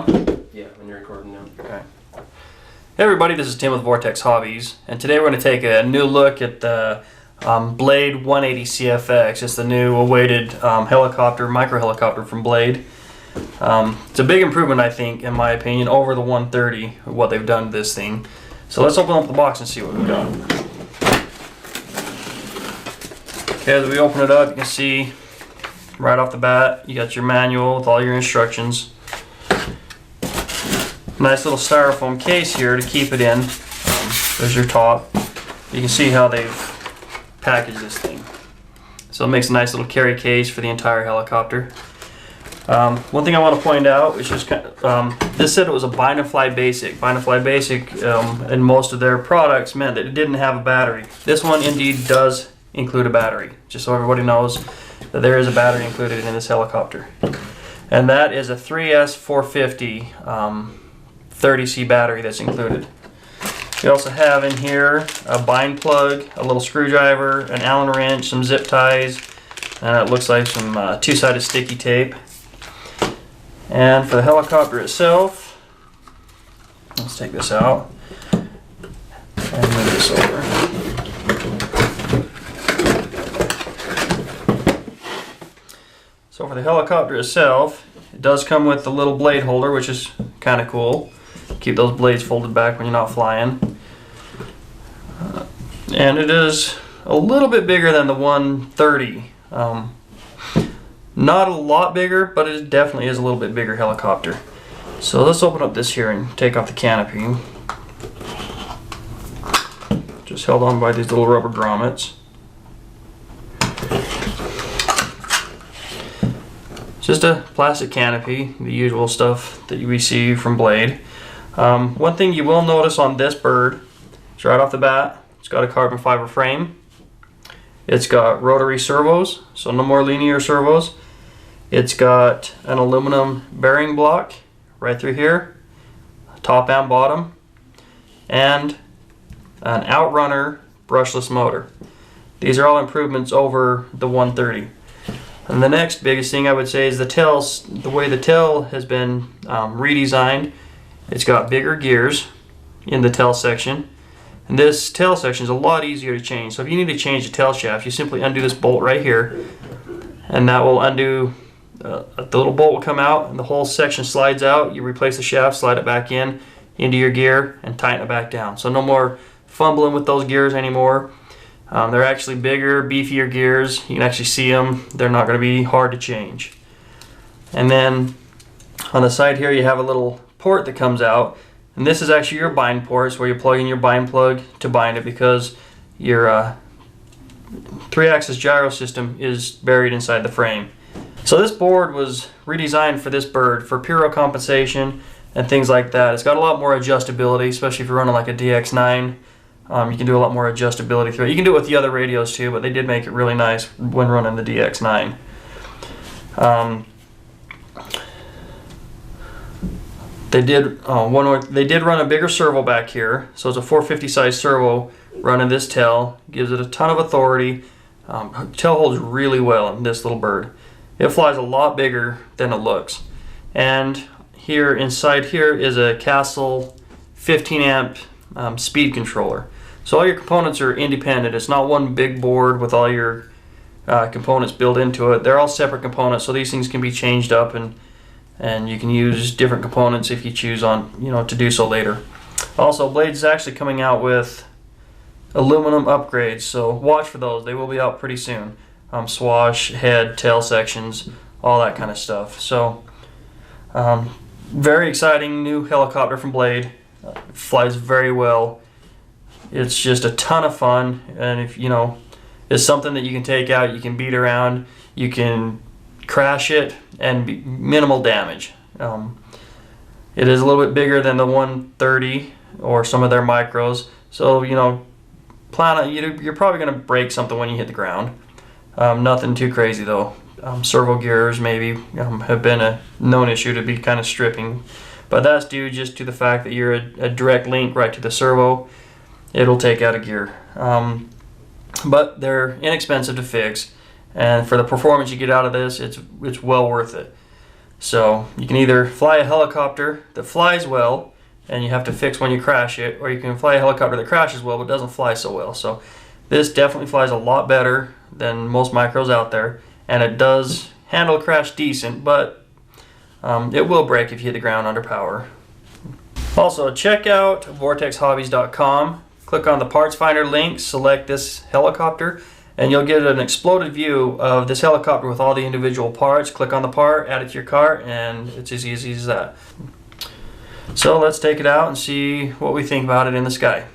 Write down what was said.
Yeah, when you're recording now. Okay. Hey everybody, this is Tim with Vortex Hobbies, and today we're going to take a new look at the Blade 180 CFX. It's the new awaited micro helicopter from Blade. It's a big improvement, I think, in my opinion, over the 130, what they've done to this thing. So let's open up the box and see what we've got. Okay, as we open it up, you can see right off the bat, you got your manual with all your instructions. Nice little styrofoam case here to keep it in. There's your top. You can see how they've packaged this thing. So it makes a nice little carry case for the entire helicopter. One thing I want to point out is just this said it was a bind and fly basic. Bind and fly basic in most of their products meant that it didn't have a battery. This one indeed does include a battery, just so everybody knows that there is a battery included in this helicopter. And that is a 3S450 30C battery that's included. You also have in here a bind plug, a little screwdriver, an Allen wrench, some zip ties, and it looks like some two-sided sticky tape. And for the helicopter itself, let's take this out and move this over. So for the helicopter itself, it does come with the little blade holder, which is kind of cool. Keep those blades folded back when you're not flying. And it is a little bit bigger than the 130. Not a lot bigger, but it definitely is a little bit bigger helicopter. So let's open up this here and take off the canopy. Just held on by these little rubber grommets. Just a plastic canopy, the usual stuff that we see from Blade. One thing you will notice on this bird is right off the bat, it's got a carbon fiber frame. It's got rotary servos, so no more linear servos. It's got an aluminum bearing block right through here, top and bottom, and an outrunner brushless motor. These are all improvements over the 130. And the next biggest thing I would say is the way the tail has been redesigned. It's got bigger gears in the tail section, and this tail section is a lot easier to change. So if you need to change the tail shaft, you simply undo this bolt right here, and that will undo. The little bolt will come out, and the whole section slides out. You replace the shaft, slide it back in into your gear, and tighten it back down. So no more fumbling with those gears anymore. They're actually bigger, beefier gears. You can actually see them. They're not going to be hard to change. And then on the side here, you have a little port that comes out, and this is actually your bind port. It's where you plug in your bind plug to bind it, because your 3-axis gyro system is buried inside the frame. So this board was redesigned for this bird for pyro compensation and things like that. It's got a lot more adjustability, especially if you're running like a DX9. You can do a lot more adjustability through it. You can do it with the other radios too, but they did make it really nice when running the DX9. They did run a bigger servo back here, so it's a 450 size servo running this tail. Gives it a ton of authority. Tail holds really well in this little bird. It flies a lot bigger than it looks. And here inside here is a Castle 15 amp speed controller. So all your components are independent. It's not one big board with all your components built into it. They're all separate components, so these things can be changed up, and you can use different components if you choose to do so later. Also, Blade is actually coming out with aluminum upgrades, so watch for those. They will be out pretty soon. Swash, head, tail sections, all that kind of stuff. So very exciting new helicopter from Blade. Flies very well. It's just a ton of fun, and if it's something that you can take out, you can beat around, you can crash it, and be minimal damage. It is a little bit bigger than the 130 or some of their micros, so you're probably going to break something when you hit the ground. Nothing too crazy though. Servo Gears maybe have been a known issue to be kind of stripping, but that's due just to the fact that you're a direct link right to the servo. It'll take out a gear. But they're inexpensive to fix, and for the performance you get out of this, it's well worth it. So you can either fly a helicopter that flies well and you have to fix when you crash it, or you can fly a helicopter that crashes well but doesn't fly so well. So this definitely flies a lot better than most micros out there, and it does handle a crash decent, but it will break if you hit the ground under power. Also, check out vortexhobbies.com. Click on the parts finder link, select this helicopter, and you'll get an exploded view of this helicopter with all the individual parts. Click on the part, add it to your cart, and it's as easy as that. So let's take it out and see what we think about it in the sky.